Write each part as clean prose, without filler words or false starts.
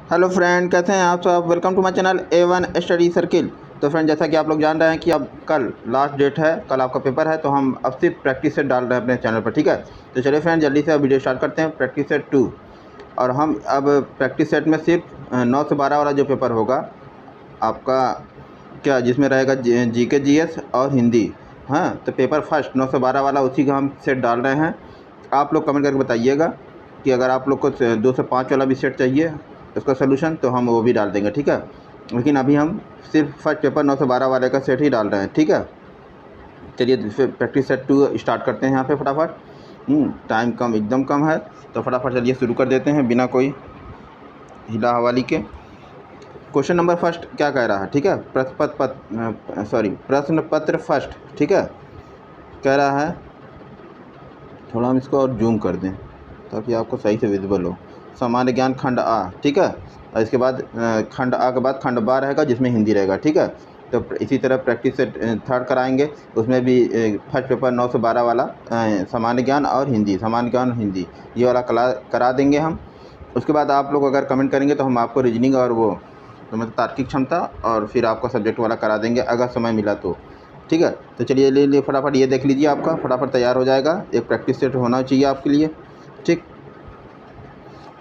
Hello friend, कैसे हैं आप सब। Welcome to my channel A1 study circle. तो फ्रेंड, जैसा कि आप लोग जान रहे हैं कि अब कल लास्ट डेट है, कल आपका पेपर है, तो हम अब सिर्फ प्रैक्टिस सेट डाल रहे हैं अपने चैनल पर। ठीक है, तो चलिए फ्रेंड जल्दी से अब वीडियो स्टार्ट करते हैं। प्रैक्टिस सेट 2, और हम अब प्रैक्टिस सेट में सिर्फ 9 से 12 वाला जो पेपर होगा आपका, क्या जिसमें रहेगा GK GS और हिंदी। हाँ, तो पेपर फर्स्ट 9 से 12 वाला उसी का हम सेट डाल रहे हैं। आप लोग कमेंट करके बताइएगा कि अगर आप लोग को 2 से 5 वाला भी सेट चाहिए उसका सोल्यूशन, तो हम वो भी डाल देंगे। ठीक है, लेकिन अभी हम सिर्फ फर्स्ट पेपर 9 से 12 वाले का सेट ही डाल रहे हैं। ठीक है, चलिए फिर प्रैक्टिस सेट 2 स्टार्ट करते हैं यहाँ पे फटाफट। टाइम कम, एकदम कम है, तो फटाफट चलिए शुरू कर देते हैं बिना कोई हिला हवाली के। क्वेश्चन नंबर फर्स्ट क्या कह रहा है। ठीक है, प्रश्न पत्र फर्स्ट। ठीक है, कह रहा है, थोड़ा हम इसको और जूम कर दें ताकि आपको सही से विजिबल हो। सामान्य ज्ञान खंड आ। ठीक है, और इसके बाद खंड आ के बाद खंड बा रहेगा जिसमें हिंदी रहेगा। ठीक है, तो इसी तरह प्रैक्टिस से थर्ड कराएंगे, उसमें भी फर्स्ट पेपर 9 से 12 वाला सामान्य ज्ञान और हिंदी, सामान्य ज्ञान हिंदी, ये वाला करा देंगे हम। उसके बाद आप लोग अगर कमेंट करेंगे तो हम आपको रीजनिंग और वो तो मतलब तार्किक क्षमता और फिर आपका सब्जेक्ट वाला करा देंगे अगर समय मिला तो। ठीक है, तो चलिए ले फटाफट ये देख लीजिए, आपका फटाफट तैयार हो जाएगा। एक प्रैक्टिस सेट होना चाहिए आपके लिए। ठीक,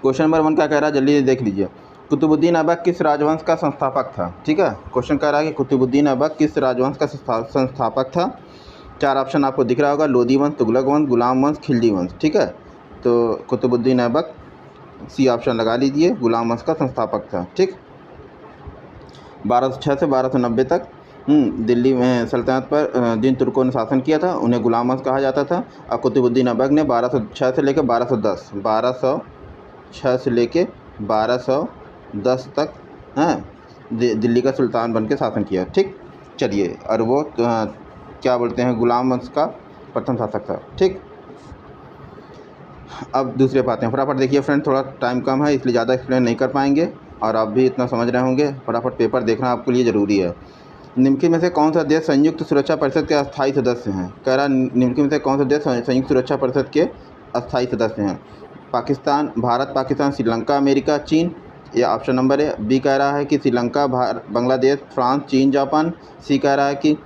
क्वेश्चन नंबर 1 क्या कह रहा है, जल्दी देख लीजिए। कुतुबुद्दीन ऐबक किस राजवंश का संस्थापक था। ठीक है, क्वेश्चन कह रहा है कि कुतुबुद्दीन ऐबक किस राजवंश का संस्थापक था। 4 ऑप्शन आपको दिख रहा होगा, लोदी वंश, तुगलक वंश, गुलाम वंश, खिलजी वंश। ठीक है, तो कुतुबुद्दीन ऐबक सी ऑप्शन लगा लीजिए, गुलाम वंश का संस्थापक था। ठीक, 1206 से 1290 तक दिल्ली में सल्तनत पर जिन तुर्कों ने शासन किया था उन्हें गुलाम वंश कहा जाता था। और कुतुबुद्दीन ऐबक ने 1206 से लेकर 1206 से लेके 1210 तक दिल्ली का सुल्तान बन के शासन किया। ठीक, चलिए, और वो क्या बोलते हैं, गुलाम वंश का प्रथम शासक था। ठीक, अब दूसरे पाते हैं, फटाफट देखिए फ्रेंड, थोड़ा टाइम कम है इसलिए ज़्यादा एक्सप्लेन नहीं कर पाएंगे, और आप भी इतना समझ रहे होंगे। फटाफट पेपर देखना आपके लिए ज़रूरी है। निम्नलिखित में से कौन सा देश संयुक्त सुरक्षा परिषद के अस्थायी सदस्य हैं। कह रहा, निम्नलिखित में से कौन सा देश संयुक्त सुरक्षा परिषद के अस्थायी सदस्य हैं। पाकिस्तान, भारत, पाकिस्तान, श्रीलंका, अमेरिका, चीन। ये ऑप्शन नंबर है। बी कह रहा है कि श्रीलंका, बांग्लादेश, फ्रांस, चीन, जापान। सी कह रहा है कि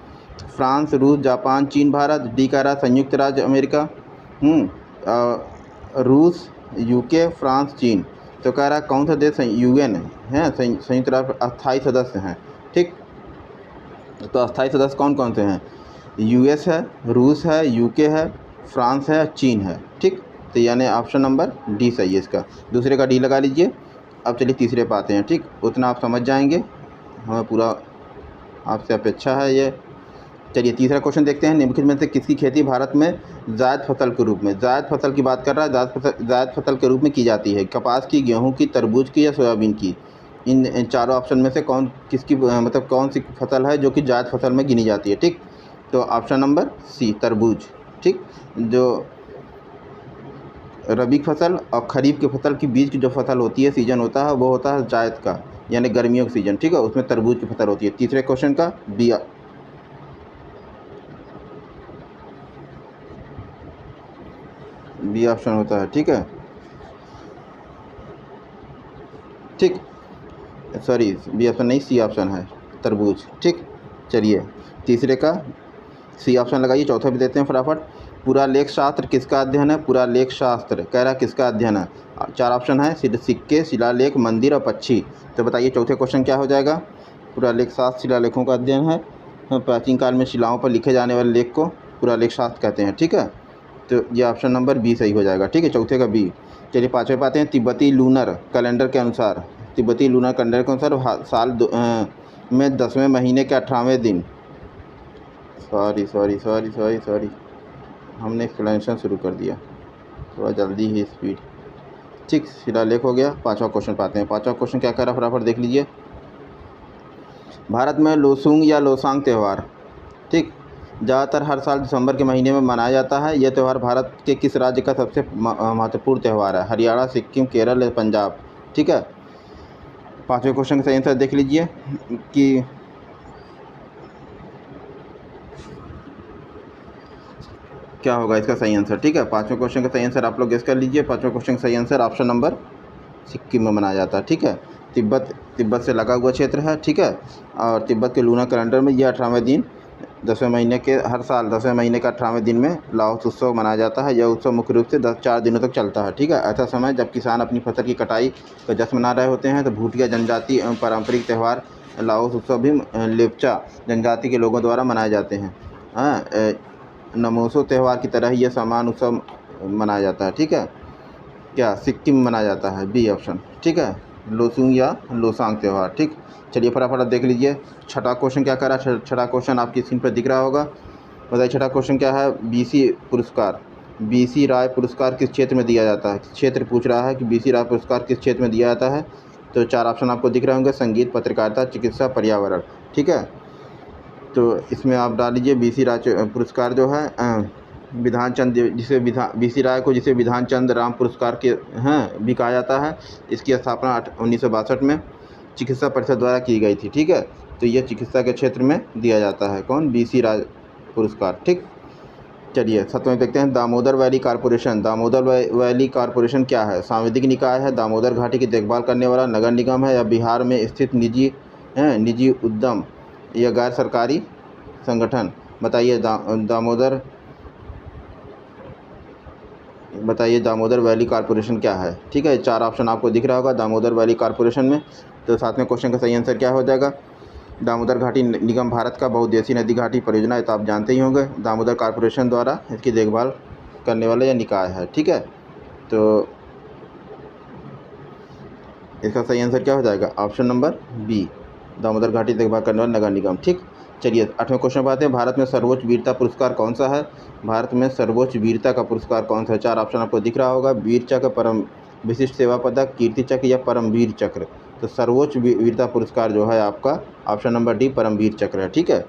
फ्रांस, रूस, जापान, चीन, भारत। डी कह रहा है संयुक्त राज्य अमेरिका, रूस, यूके, फ्रांस, चीन। तो कह रहा है कौन सा देश UN है, संयुक्त राष्ट्र अस्थायी सदस्य हैं। ठीक, तो अस्थायी सदस्य कौन कौन से हैं, US है, रूस है, UK है, फ्रांस है, चीन है। ठीक, तो यानी ऑप्शन नंबर डी सही है इसका, दूसरे का डी लगा लीजिए। अब चलिए तीसरे पे आते हैं। ठीक, उतना आप समझ जाएंगे, हमें पूरा आपसे अपेक्षा है ये। चलिए तीसरा क्वेश्चन देखते हैं। निम्नलिखित में से किसकी खेती भारत में जायद फसल के रूप में, जायद फसल की बात कर रहा है, जायद फसल के रूप में की जाती है। कपास की, गेहूं की, तरबूज की या सोयाबीन की। इन चारों ऑप्शन में से किसकी मतलब कौन सी फसल है जो कि जायद फसल में गिनी जाती है। ठीक, तो ऑप्शन नंबर सी, तरबूज। ठीक, जो रबी फसल और खरीफ की फसल के बीच की जो फसल होती है, सीजन होता है, वो होता है जायद का, यानी गर्मियों का सीजन। ठीक है, उसमें तरबूज की फसल होती है। तीसरे क्वेश्चन का बी ऑप्शन होता है। ठीक है, ठीक, सॉरी, बी ऑप्शन नहीं, सी ऑप्शन है, तरबूज। ठीक, चलिए तीसरे का सी ऑप्शन लगाइए। चौथा भी देते हैं फटाफट। पूरा लेख शास्त्र किसका अध्ययन है। पूरा लेख शास्त्र कह रहा है किसका अध्ययन है। 4 ऑप्शन है, सिक्के, शिलालेख, मंदिर और पक्षी। तो बताइए चौथे क्वेश्चन क्या हो जाएगा। पूरा लेख शास्त्र शिलालेखों का अध्ययन है। प्राचीन काल में शिलाओं पर लिखे जाने वाले लेख को पूरा लेख शास्त्र कहते हैं। ठीक है, तो ये ऑप्शन नंबर बी सही हो जाएगा। ठीक है, चौथे का बी। चलिए पाँचवें पाते हैं। तिब्बती लूनर कैलेंडर के अनुसार, तिब्बती लूनर कैलेंडर के अनुसार साल में 10वें महीने के 18वें दिन, सॉरी, हमने एक्सप्लेनेशन शुरू कर दिया, थोड़ा जल्दी ही स्पीड। ठीक, शिलालेख हो गया। पाँचवा क्वेश्चन पाते हैं। पाँचवा क्वेश्चन क्या कह रहा है फटाफट देख लीजिए। भारत में लोसूंग या लोसांग त्यौहार, ठीक, ज़्यादातर हर साल दिसंबर के महीने में मनाया जाता है। यह त्यौहार भारत के किस राज्य का सबसे महत्वपूर्ण त्यौहार है। हरियाणा, सिक्किम, केरल या पंजाब। ठीक है, पाँचवें क्वेश्चन का सही आंसर देख लीजिए कि क्या होगा इसका सही आंसर। ठीक है, पाँचवें क्वेश्चन का सही आंसर आप लोग गेस कर लीजिए। पाँचवें क्वेश्चन का सही आंसर ऑप्शन नंबर सिक्किम में मनाया जाता है। ठीक है, तिब्बत तिब्बत से लगा हुआ क्षेत्र है, ठीक है। और तिब्बत के लूना कैलेंडर में ये 18वें दिन 10वें महीने के हर साल 10वें महीने का 18वें दिन में लाओस उत्सव मनाया जाता है। यह उत्सव मुख्य रूप से 4 दिनों तक चलता है, ठीक है। ऐसा समय जब किसान अपनी फसल की कटाई का जश्न मना रहे होते हैं। तो भूटिया जनजाति एवं पारंपरिक त्यौहार लाओस उत्सव भी लेप्चा जनजाति के लोगों द्वारा मनाए जाते हैं। नमोसो त्यौहार की तरह ही यह समान उत्सव मनाया जाता है, ठीक है। क्या सिक्किम में मनाया जाता है, बी ऑप्शन, ठीक है। लोसूंग या लोसांग त्यौहार, ठीक। चलिए फटाफट आप देख लीजिए छठा क्वेश्चन क्या कर रहा है। छठा क्वेश्चन आपकी स्क्रीन पर दिख रहा होगा। बताइए छठा क्वेश्चन क्या है। बीसी पुरस्कार, बीसी राय पुरस्कार किस क्षेत्र में दिया जाता है। क्षेत्र पूछ रहा है कि बीसी राय पुरस्कार किस क्षेत्र में दिया जाता है। तो 4 ऑप्शन आपको दिख रहे होंगे, संगीत, पत्रकारिता, चिकित्सा, पर्यावरण, ठीक है। तो इसमें आप डाल लीजिए बीसी राय पुरस्कार जो है विधान चंद, जिसे बीसी राय को जिसे विधान चंद राम पुरस्कार के भी कहा जाता है। इसकी स्थापना 1962 में चिकित्सा परिषद द्वारा की गई थी, ठीक है। तो ये चिकित्सा के क्षेत्र में दिया जाता है, कौन, बीसी राय पुरस्कार, ठीक। चलिए 7वें देखते हैं। Damodar valley corporation, Damodar valley corporation क्या है। सांविधिक निकाय है, दामोदर घाटी की देखभाल करने वाला नगर निगम है, या बिहार में स्थित निजी उद्यम या गैर सरकारी संगठन। बताइए दामोदर वैली कॉरपोरेशन क्या है, ठीक है। 4 ऑप्शन आपको दिख रहा होगा दामोदर वैली कॉरपोरेशन में। तो 7वें क्वेश्चन का सही आंसर क्या हो जाएगा। दामोदर घाटी निगम भारत का बहुउद्देशीय नदी घाटी परियोजना है, तो आप जानते ही होंगे। दामोदर कॉरपोरेशन द्वारा इसकी देखभाल करने वाला यह निकाय है, ठीक है। तो इसका सही आंसर क्या हो जाएगा, ऑप्शन नंबर बी, दामोदर घाटी देखभाल करने वाला नगर निगम, ठीक। चलिए 8वें क्वेश्चन पर आते हैं। भारत में सर्वोच्च वीरता पुरस्कार कौन सा है। भारत में सर्वोच्च वीरता का पुरस्कार कौन सा है। 4 ऑप्शन आपको दिख रहा होगा, वीर चक्र, परम विशिष्ट सेवा पदक, कीर्ति चक्र या परमवीर चक्र। तो सर्वोच्च वीरता पुरस्कार जो है आपका ऑप्शन नंबर डी, परमवीर चक्र है, ठीक है।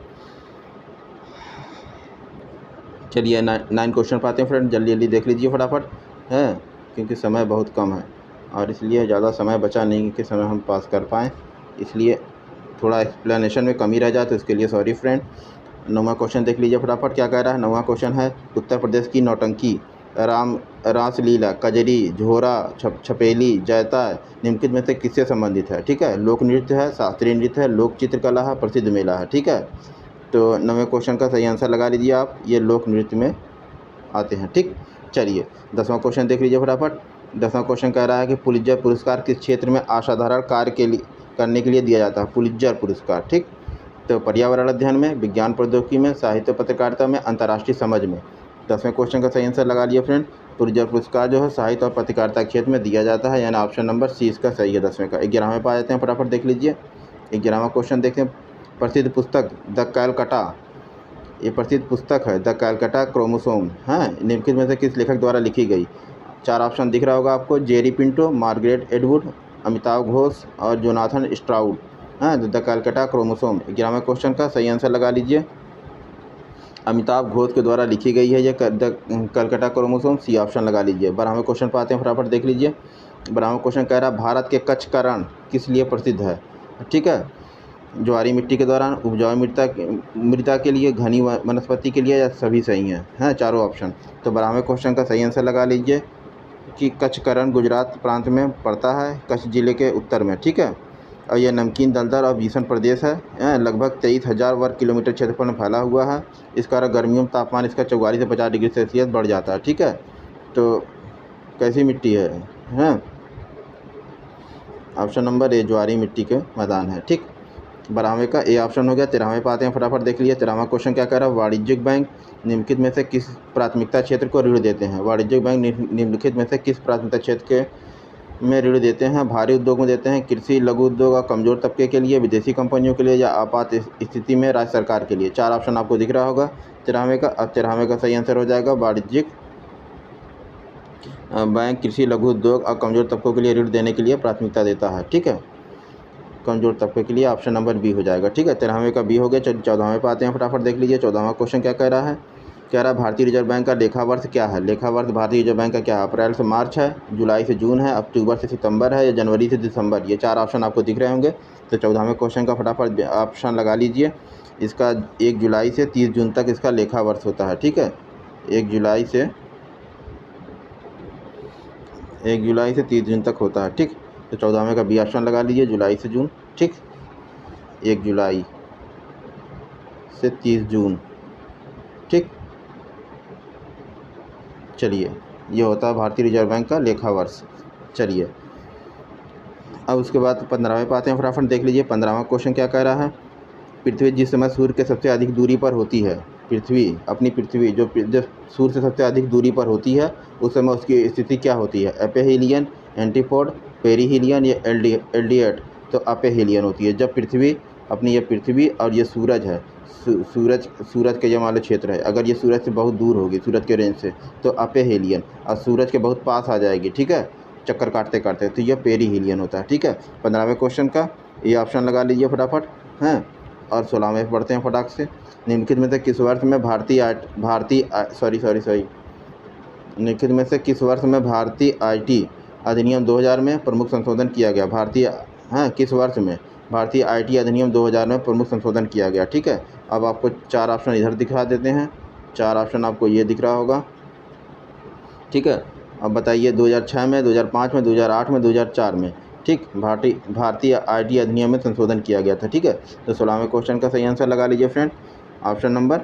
चलिए 9 क्वेश्चन पर आते हैं फ्रेंड, जल्दी जल्दी देख लीजिए फटाफट, है क्योंकि समय बहुत कम है और इसलिए ज़्यादा समय बचा नहीं कि समय हम पास कर पाएँ, इसलिए थोड़ा एक्सप्लेनेशन में कमी रह जाए, तो इसके लिए सॉरी फ्रेंड। 9वां क्वेश्चन देख लीजिए फटाफट क्या कह रहा है। 9वां क्वेश्चन है, उत्तर प्रदेश की नौटंकी, रासलीला, कजरी, झोरा, छपेली, जैता निम्नलिखित में से किससे संबंधित है, ठीक है। लोक नृत्य है, शास्त्रीय नृत्य है, लोक चित्रकला है, प्रसिद्ध मेला है, ठीक है। तो 9वें क्वेश्चन का सही आंसर लगा लीजिए आप, ये लोक नृत्य में आते हैं, ठीक। चलिए 10वां क्वेश्चन देख लीजिए फटाफट। 10वां क्वेश्चन कह रहा है कि पुलित्जर पुरस्कार किस क्षेत्र में असाधारण कार्य करने के लिए दिया जाता है। पुलित्जर पुरस्कार, ठीक। तो पर्यावरण अध्ययन में, विज्ञान प्रौद्योगिकी में, साहित्य पत्रकारिता में, अंतर्राष्ट्रीय समझ में। 10वें क्वेश्चन का सही आंसर लगा लिए फ्रेंड। पुलित्जर पुरस्कार जो है साहित्य और पत्रकारिता क्षेत्र में दिया जाता है, यानी ऑप्शन नंबर सी इसका सही है 10वें का। 11वें पर आ जाते हैं, फटाफट देख लीजिए। 11वां क्वेश्चन देखते हैं। प्रसिद्ध पुस्तक द कैलकाटा, ये प्रसिद्ध पुस्तक है द कैलकाटा क्रोमोसोम, निम्नलिखित में से किस लेखक द्वारा लिखी गई। 4 ऑप्शन दिख रहा होगा आपको, जेरी पिंटो, मार्गरेट एटवुड, अमिताव घोष और Jonathan Stroud. The Calcutta chromosome 11वें क्वेश्चन का सही आंसर लगा लीजिए, अमिताभ घोष के द्वारा लिखी गई है ये the Calcutta chromosome, C option लगा लीजिए। 12वें क्वेश्चन पर आते हैं, फटाफट देख लीजिए। 12वां क्वेश्चन कह रहा है, भारत के कच्छ का रण किस लिए प्रसिद्ध है, ठीक है। ज्वारी मिट्टी के दौरान, उपजाऊ मृदा के लिए, घनी वनस्पति के लिए, या सभी सही हैं, चारों ऑप्शन। तो 12वें क्वेश्चन का सही आंसर लगा लीजिए कि कच्छ का रण गुजरात प्रांत में पड़ता है, कच्छ जिले के उत्तर में, ठीक है। और यह नमकीन, दलदल और भीषण प्रदेश है, लगभग 23,000 वर्ग किलोमीटर क्षेत्रफल में फैला हुआ है। इस कारण गर्मियों में तापमान इसका 44 से 50 डिग्री सेल्सियस बढ़ जाता है, ठीक है। तो कैसी मिट्टी है, ऑप्शन नंबर ए, ज्वारी मिट्टी के मैदान है, ठीक। 12वें का ए ऑप्शन हो गया। 13वें पे आते हैं, फटाफट देख लीजिए। 13वां क्वेश्चन क्या कह रहा है, वाणिज्यिक बैंक निम्नलिखित में से किस प्राथमिकता क्षेत्र को ऋण देते हैं। वाणिज्यिक बैंक निम्नलिखित में से किस प्राथमिकता क्षेत्र में ऋण देते हैं। भारी उद्योग में देते हैं, कृषि, लघु उद्योग और कमजोर तबके के लिए, विदेशी कंपनियों के लिए, या आपात स्थिति में राज्य सरकार के लिए। 4 ऑप्शन आपको दिख रहा होगा 13वें का। अब 13वें का सही आंसर हो जाएगा, वाणिज्यिक बैंक कृषि, लघु उद्योग और कमजोर तबकों के लिए ऋण देने के लिए प्राथमिकता देता है, ठीक है। कमजोर तबके के लिए ऑप्शन नंबर बी हो जाएगा, ठीक है। 13वें का बी हो गया। 14वें पे आते हैं, फटाफट देख लीजिए। 14वां क्वेश्चन क्या कह रहा है, कह रहा है भारतीय रिजर्व बैंक का लेखा वर्ष क्या है। लेखा वर्ष भारतीय रिजर्व बैंक का क्या है। अप्रैल से मार्च है, जुलाई से जून है, अक्टूबर से सितंबर है, या जनवरी से दिसंबर। ये 4 ऑप्शन आपको दिख रहे होंगे। तो 14वें क्वेश्चन का फटाफट ऑप्शन लगा लीजिए। इसका 1 जुलाई से 30 जून तक इसका लेखा वर्ष होता है, ठीक है। 1 जुलाई से 30 जून तक होता है, ठीक। तो 14वें का बी ऑप्शन लगा लीजिए, जुलाई से जून। ठीक, 1 जुलाई से 30 जून। ठीक, चलिए ये होता है भारतीय रिजर्व बैंक का लेखा वर्ष। चलिए अब उसके बाद 15वें पे आते हैं, फटाफट देख लीजिए 15वां क्वेश्चन क्या कह रहा है। पृथ्वी जिस समय सूर्य के सबसे अधिक दूरी पर होती है, पृथ्वी जब सूर्य से सबसे अधिक दूरी पर होती है उस समय उसकी स्थिति क्या होती है। एपेहिलियन, एंटीपोड, पेरीहिलियन या एल्डिएट। तो अपेहिलियन होती है। जब पृथ्वी अपनी, ये पृथ्वी और ये सूरज है, सूरज के ये मान लो क्षेत्र है, अगर ये सूरज से बहुत दूर होगी, सूरज के रेंज से, तो अपेहिलियन, और सूरज के बहुत पास आ जाएगी, ठीक है, चक्कर काटते काटते, तो यह पेरीहिलियन होता है। ठीक है, 15वें क्वेश्चन का ये ऑप्शन लगा लीजिए फटाफट हैं। और 16वें पढ़ते हैं फटाक से। निम्नलिखित में से किस वर्ष में निम्नलिखित में से किस वर्ष में भारतीय आईटी अधिनियम 2000 में प्रमुख संशोधन किया गया। किस वर्ष में भारतीय आईटी अधिनियम 2000 में प्रमुख संशोधन किया गया। ठीक है, अब आपको 4 ऑप्शन इधर दिखा देते हैं। 4 ऑप्शन आपको ये दिख रहा होगा। ठीक है, अब बताइए 2006 में, 2005 में, 2008 में, 2004 में। ठीक, भारतीय आईटी अधिनियम में संशोधन किया गया था। ठीक है, तो 16वें क्वेश्चन का सही आंसर लगा लीजिए फ्रेंड, ऑप्शन नंबर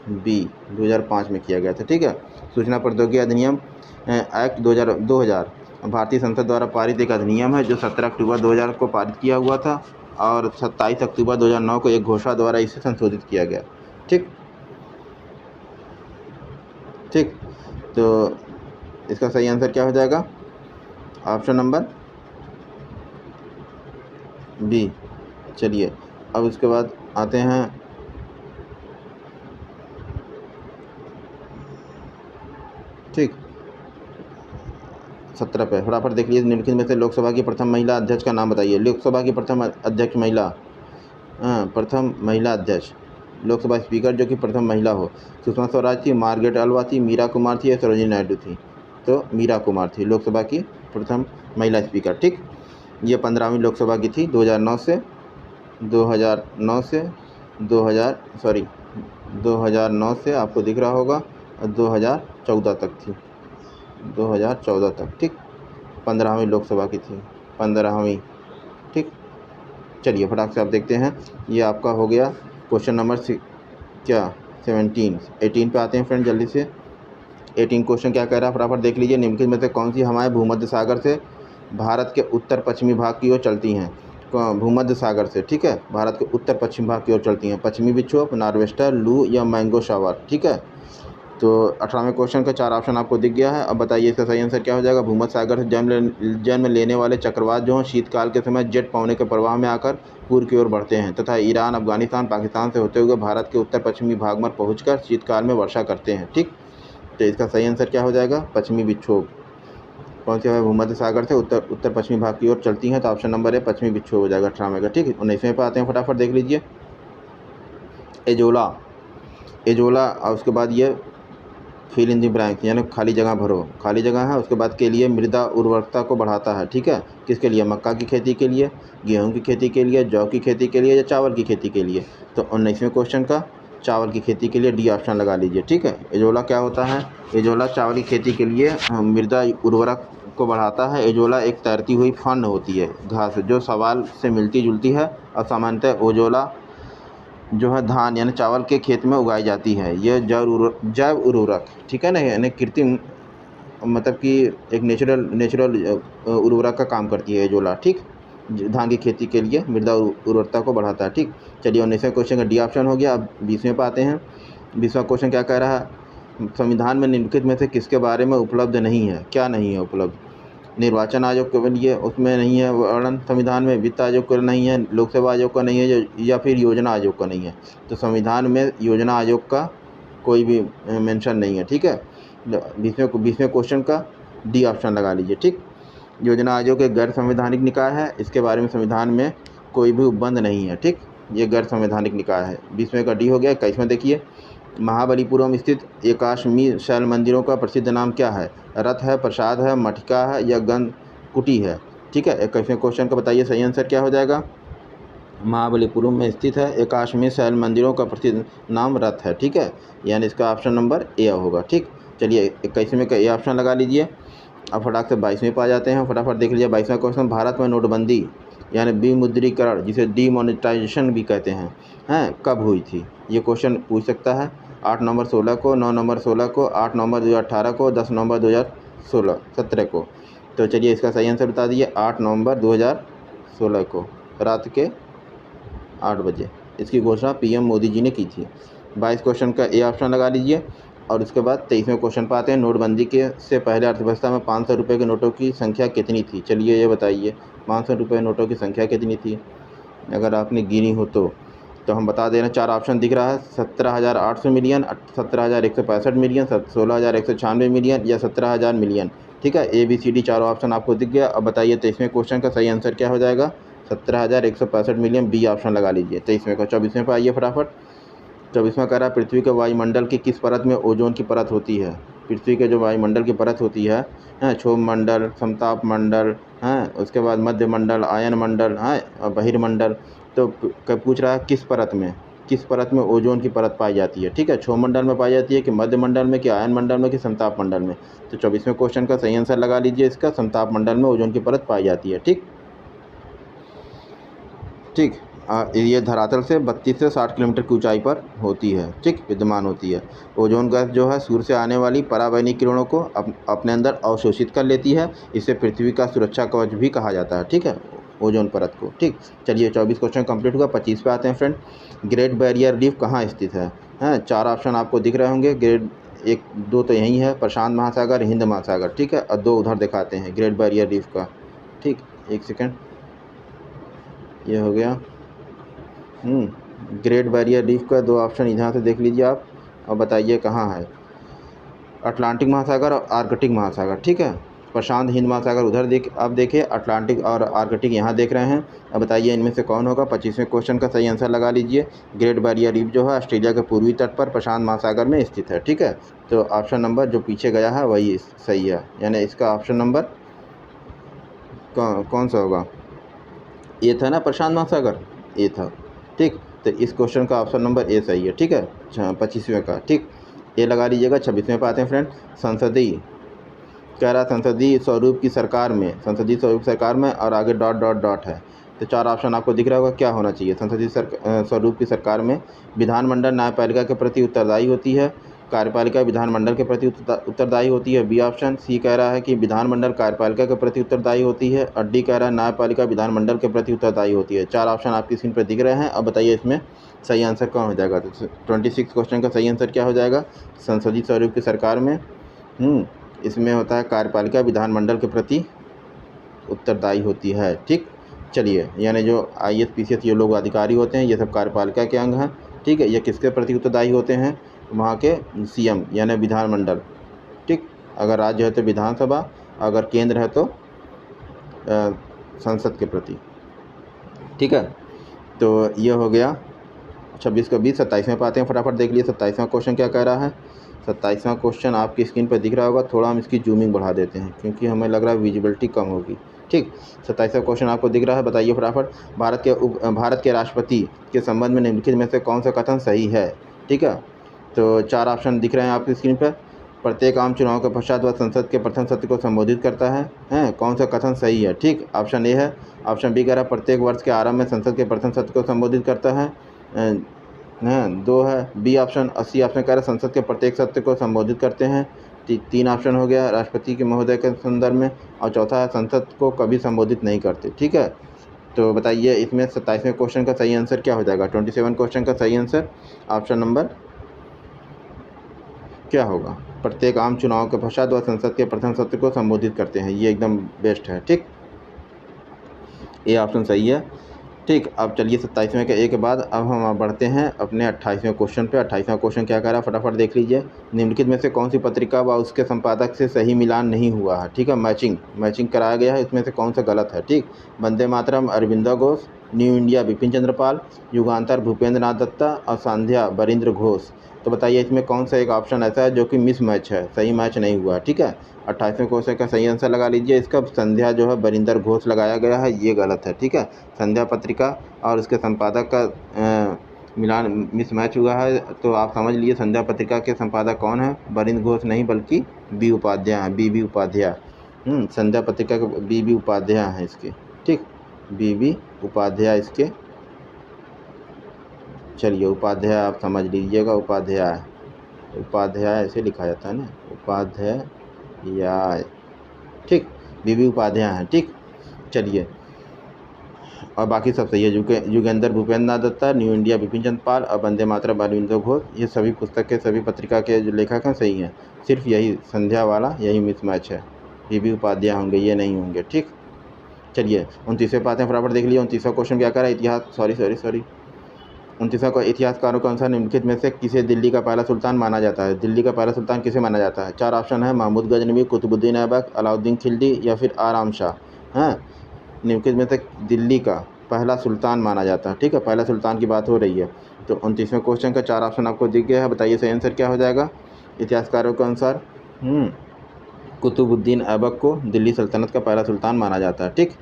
बी, 2005 में किया गया था। ठीक है, सूचना प्रौद्योगिकी अधिनियम एक्ट 2000 भारतीय संसद द्वारा पारित एक अधिनियम है जो 17 अक्टूबर 2000 को पारित किया हुआ था और 27 अक्टूबर 2009 को एक घोषणा द्वारा इसे संशोधित किया गया। ठीक, तो इसका सही आंसर क्या हो जाएगा, ऑप्शन नंबर बी। चलिए अब उसके बाद आते हैं ठीक 17 पे, फटाफट देख लीजिए। निम्नलिखित में से लोकसभा की प्रथम महिला अध्यक्ष का नाम बताइए। लोकसभा की प्रथम अध्यक्ष महिला, प्रथम महिला अध्यक्ष, लोकसभा स्पीकर जो कि प्रथम महिला हो। सुषमा स्वराज थी, मार्गरेट अल्वा थी, मीरा कुमार थी या सरोजिनी नायडू थी। तो मीरा कुमार थी लोकसभा की प्रथम महिला स्पीकर। ठीक, ये 15वीं लोकसभा की थी, 2009 से 2009 से आपको दिख रहा होगा, 2014 तक थी, 2014 तक। ठीक, 15वीं लोकसभा की थी, 15वीं। ठीक, चलिए फटाक से आप देखते हैं, ये आपका हो गया क्वेश्चन नंबर 17। 18 पे आते हैं फ्रेंड जल्दी से। 18 क्वेश्चन क्या कह रहा है फटाफट देख लीजिए। निम्नलिखित में से कौन सी हवाएं भूमध्य सागर से भारत के उत्तर पश्चिमी भाग की ओर चलती हैं। भूमध्य सागर से, ठीक है, भारत के उत्तर पश्चिम भाग की ओर चलती हैं। पश्चिमी विक्षोभ, नॉर्वेस्टर, लू या मैंगो शावर। ठीक है, तो 18वें क्वेश्चन का 4 ऑप्शन आपको दिख गया है। अब बताइए इसका सही आंसर क्या हो जाएगा। भूमध्य सागर से जन्म लेने वाले चक्रवात जो हैं शीतकाल के समय जेट पौने के प्रवाह में आकर पूर्व की ओर बढ़ते हैं तथा ईरान, अफगानिस्तान, पाकिस्तान से होते हुए भारत के उत्तर पश्चिमी भाग में पहुंचकर शीतकाल में वर्षा करते हैं। ठीक, तो इसका सही आंसर क्या हो जाएगा, पश्चिमी विक्षोभ। कौन सी हवा भूमध्य सागर से उत्तर पश्चिमी भाग की ओर चलती हैं, तो ऑप्शन नंबर है पश्चिमी विक्षोभ हो जाएगा 18वें का। ठीक है, 19वें पे आते हैं, फटाफट देख लीजिए। एजोला और उसके बाद ये फिल इन दी ब्लैंक यानी खाली जगह भरो, खाली जगह है। उसके बाद के लिए मृदा उर्वरकता को बढ़ाता है। ठीक है, किसके लिए, मक्का की खेती के लिए, गेहूं की खेती के लिए, जौ की खेती के लिए या चावल की खेती के लिए। तो 19वें क्वेश्चन का चावल की खेती के लिए डी ऑप्शन लगा लीजिए। ठीक है, एजोला क्या होता है, एजोला चावल की खेती के लिए मृदा उर्वरक को बढ़ाता है। एजोला एक तैरती हुई फंड होती है, घास जो सवाल से मिलती जुलती है और सामान्यतः ओजोला जो है धान यानी चावल के खेत में उगाई जाती है। यह जैव उर्वरक, ठीक है ना, यानी कृत्रिम मतलब कि एक नेचुरल उर्वरक का काम करती है एजोला। ठीक, धान की खेती के लिए मृदा उर्वरकता को बढ़ाता है। ठीक, चलिए 19वें क्वेश्चन का डी ऑप्शन हो गया। अब 20वें पे आते हैं। 20वां क्वेश्चन क्या कह रहा है, संविधान में निम्नलिखित में से किसके बारे में उपलब्ध नहीं है, क्या नहीं है उपलब्ध। निर्वाचन आयोग के लिए उसमें नहीं है वर्णन संविधान में, वित्त आयोग का नहीं है, लोकसेवा आयोग का नहीं है या फिर योजना आयोग का नहीं है। तो संविधान में योजना आयोग का कोई भी मेंशन नहीं है। ठीक है, 20वें क्वेश्चन का डी ऑप्शन लगा लीजिए। ठीक, योजना आयोग एक गैर संवैधानिक निकाय है, इसके बारे में संविधान में कोई भी उपबंध नहीं है। ठीक, ये गैर संवैधानिक निकाय है। 20वें का डी हो गया। 21वें देखिए, महाबलीपुरम स्थित एकाश्मी शैल मंदिरों का प्रसिद्ध नाम क्या है। रथ है, प्रसाद है, मटिका है या गंध कुटी है। ठीक है, 21वें क्वेश्चन का बताइए सही आंसर क्या हो जाएगा। महाबलीपुरम में स्थित है एकाश्मी शैल मंदिरों का प्रसिद्ध नाम रथ है। ठीक है, यानी इसका ऑप्शन नंबर ए होगा। ठीक, चलिए 21वें का ए ऑप्शन लगा लीजिए। अब फटाक से 22वें पे आ जाते हैं, फटाफट देख लीजिए 22वां क्वेश्चन। भारत में नोटबंदी यानी विमुद्रीकरण, जिसे डीमोनेटाइजेशन भी कहते हैं कब हुई थी? ये क्वेश्चन पूछ सकता है 8 नवंबर 16 को, 9 नवंबर 16 को, 8 नवंबर 2018 को, 10 नवंबर 2017 को। तो चलिए इसका सही आंसर बता दीजिए, 8 नवंबर 2016 को रात के 8 बजे इसकी घोषणा पीएम मोदी जी ने की थी। 22 क्वेश्चन का ए ऑप्शन लगा लीजिए। और उसके बाद 23वें क्वेश्चन पर आते हैं। नोटबंदी के से पहले अर्थव्यवस्था में 500 रुपये के नोटों की संख्या कितनी थी? चलिए ये बताइए, 500 रुपये नोटों की संख्या कितनी थी अगर आपने गिनी हो तो हम बता दे रहे हैं। 4 ऑप्शन दिख रहा है, 17,800 मिलियन, 17,165 मिलियन, 16,196 मिलियन या 17,000 मिलियन। ठीक है, ABCD चारों ऑप्शन आपको दिख गया। अब बताइए 23वें क्वेश्चन का सही आंसर क्या हो जाएगा? 17,165 मिलियन, बी ऑप्शन लगा लीजिए 23वें का। 24वें पर आइए फटाफट। 24वां कह रहा है पृथ्वी के वायुमंडल की किस परत में ओजोन की परत होती है? पृथ्वी के जो वायुमंडल की परत होती है क्षोभ मंडल, समताप मंडल, उसके बाद मध्य मंडल, आयन मंडल, और बहिर्मंडल। तो पूछ रहा है किस परत में ओजोन की परत पाई जाती है? ठीक है, क्षोभ मंडल में पाई जाती है कि मध्य मंडल में कि आयन मंडल में कि समताप मंडल में? तो 24वें क्वेश्चन का सही आंसर लगा लीजिए इसका, समताप मंडल में ओजोन की परत पाई जाती है। ठीक, ये धरातल से 32 से 60 किलोमीटर की ऊंचाई पर होती है, ठीक, विद्यमान होती है। ओजोन गैस जो है सूर्य से आने वाली पराबैंगनी किरणों को अपने अंदर अवशोषित कर लेती है। इसे पृथ्वी का सुरक्षा कवच भी कहा जाता है, ठीक है, ओजोन परत को। ठीक, चलिए 24 क्वेश्चन कंप्लीट हुआ। 25 पे आते हैं फ्रेंड। ग्रेट बैरियर रीफ कहाँ स्थित है? 4 ऑप्शन आपको दिख रहे होंगे। ग्रेट 1 2 तो यही है, प्रशांत महासागर, हिंद महासागर, ठीक है, और 2 उधर दिखाते हैं ग्रेट बैरियर रीफ का। ठीक, 1 सेकेंड, ये हो गया। ग्रेट बैरियर रीफ का 2 ऑप्शन इधर से देख लीजिए आप और बताइए कहाँ है। अटलांटिक महासागर और आर्कटिक महासागर, ठीक है। प्रशांत हिंद महासागर उधर आप देखिए, अटलांटिक और आर्कटिक यहाँ देख रहे हैं। अब बताइए इनमें से कौन होगा? 25वें क्वेश्चन का सही आंसर लगा लीजिए। ग्रेट बैरियर रीफ जो है ऑस्ट्रेलिया के पूर्वी तट पर प्रशांत महासागर में स्थित है, ठीक है। तो ऑप्शन नंबर जो पीछे गया है वही सही है, यानी इसका ऑप्शन नंबर कौन सा होगा? ए था ना, प्रशांत महासागर ए था, ठीक। तो इस क्वेश्चन का ऑप्शन नंबर ए सही है, ठीक है, 25वें का, ठीक, ए लगा लीजिएगा। 26वें पे आते हैं फ्रेंड। संसदीय कह रहा संसदीय स्वरूप की सरकार में और आगे डॉट डॉट डॉट है। तो 4 ऑप्शन आपको दिख रहा होगा, क्या होना चाहिए? संसदीय स्वरूप की सरकार में विधानमंडल न्यायपालिका के प्रति उत्तरदायी होती है, कार्यपालिका विधानमंडल के प्रति उत्तरदायी होती है, बी ऑप्शन। सी कह रहा है कि विधानमंडल कार्यपालिका के प्रति उत्तरदायी होती है, और डी कह रहा है न्यायपालिका विधानमंडल के प्रति उत्तरदायी होती है। 4 ऑप्शन आपकी स्क्रीन पर दिख रहे हैं। अब बताइए इसमें सही आंसर कौन हो जाएगा? तो 26 क्वेश्चन का सही आंसर क्या हो जाएगा? संसदीय स्वरूप की सरकार में इसमें होता है कार्यपालिका विधानमंडल के प्रति उत्तरदायी होती है, ठीक। चलिए, यानी जो IAS PCS ये लोग अधिकारी होते हैं, ये सब कार्यपालिका के अंग हैं, ठीक है। ये किसके प्रति उत्तरदायी होते हैं? वहाँ के CM यानी विधानमंडल, ठीक। अगर राज्य है तो विधानसभा, अगर केंद्र है तो संसद के प्रति, ठीक है। तो ये हो गया 26 का 20। 27वें पे आते हैं, फटाफट देख लिए 27वां क्वेश्चन क्या कह रहा है। 27वां क्वेश्चन आपकी स्क्रीन पर दिख रहा होगा, थोड़ा हम इसकी जूमिंग बढ़ा देते हैं क्योंकि हमें लग रहा है विजिबिलिटी कम होगी, ठीक। 27वां क्वेश्चन आपको दिख रहा है, बताइए फटाफट। भारत के राष्ट्रपति के संबंध में निम्नलिखित में से कौन सा कथन सही है? ठीक है, तो 4 ऑप्शन दिख रहे हैं आपकी स्क्रीन पर। प्रत्येक आम चुनाव के पश्चात वह संसद के प्रथम सत्र को संबोधित करता है, कौन सा कथन सही है? ठीक, ऑप्शन ए है। ऑप्शन बी कह रहा है प्रत्येक वर्ष के आरंभ में संसद के प्रथम सत्र को संबोधित करता है, 2 है। B option. 80 ऑप्शन कह रहा है संसद के प्रत्येक सत्र को संबोधित करते हैं। 3 ऑप्शन हो गया राष्ट्रपति के महोदय के संदर्भ में, और चौथा है संसद को कभी संबोधित नहीं करते, ठीक है। तो बताइए इसमें 27वें क्वेश्चन का सही आंसर क्या हो जाएगा? 27 क्वेश्चन का सही आंसर ऑप्शन नंबर क्या होगा? प्रत्येक आम चुनाव के पश्चात वह संसद के प्रथम सत्र को संबोधित करते हैं, ये एकदम बेस्ट है, ठीक, ये ऑप्शन सही है, ठीक। अब चलिए 27वें के ए के बाद अब हम बढ़ते हैं अपने 28वें क्वेश्चन पे। 28वां क्वेश्चन क्या कह रहा है, फटाफट देख लीजिए। निम्नलिखित में से कौन सी पत्रिका व उसके संपादक से सही मिलान नहीं हुआ है? ठीक है, मैचिंग कराया गया है, इसमें से कौन सा गलत है? ठीक, वंदे मातरम अरविंदो घोष, न्यू इंडिया बिपिन चंद्र पाल, युगांतर भूपेंद्र नाथ दत्ता और संध्या बरिंद्र घोष। तो बताइए इसमें कौन सा एक ऑप्शन ऐसा है जो कि मिस मैच है, सही मैच नहीं हुआ, ठीक है। 28वें क्वेश्चन का सही आंसर लगा लीजिए। इसका संध्या जो है बरिंदर घोष लगाया गया है, ये गलत है, ठीक है। संध्या पत्रिका और उसके संपादक का मिलान मिसमैच हुआ है, तो आप समझ लीजिए संध्या पत्रिका के संपादक कौन है? बरिंदर घोष नहीं बल्कि बी उपाध्याय हैं, बी उपाध्याय, संध्या पत्रिका के बीबी उपाध्याय हैं इसके, ठीक, बीबी उपाध्याय इसके। चलिए उपाध्याय आप समझ लीजिएगा, उपाध्याय, उपाध्याय ऐसे लिखा जाता है ना, उपाध्याय, ठीक, बीबी उपाध्याय हैं, ठीक। चलिए और बाकी सब सही है। युगेंद्र भूपेंद्र नाथ दत्ता, न्यू इंडिया बिपिन चंद्र पाल और वंदे मातरम अरविंदो घोष, ये सभी पुस्तक के सभी पत्रिका के जो लेखक हैं सही हैं। सिर्फ यही संध्या वाला यही मिसमैच है, बीबी उपाध्याय होंगे, ये नहीं होंगे, ठीक। चलिए 29वें पाते हैं, फटाफट देख लीजिए। 29वां क्वेश्चन क्या कर रहा है, इतिहास, सॉरी 29वां को इतिहासकारों के अनुसार निम्नलिखित में से किसे दिल्ली का पहला सुल्तान माना जाता है। दिल्ली का पहला सुल्तान किसे माना जाता है। 4 ऑप्शन है, महमूद गजनवी, कुतुबुद्दीन ऐबक, अलाउद्दीन खिलजी या फिर आराम शाह। हैं, निम्नलिखित में से दिल्ली का पहला सुल्तान माना जाता है, ठीक है, पहला सुल्तान की बात हो रही है। तो 29वें क्वेश्चन का 4 ऑप्शन आपको दिख गया है, बताइए सही आंसर क्या हो जाएगा। इतिहासकारों के अनुसार कुतुबुद्दीन ऐबक को दिल्ली सल्तनत का पहला सुल्तान माना जाता है, ठीक।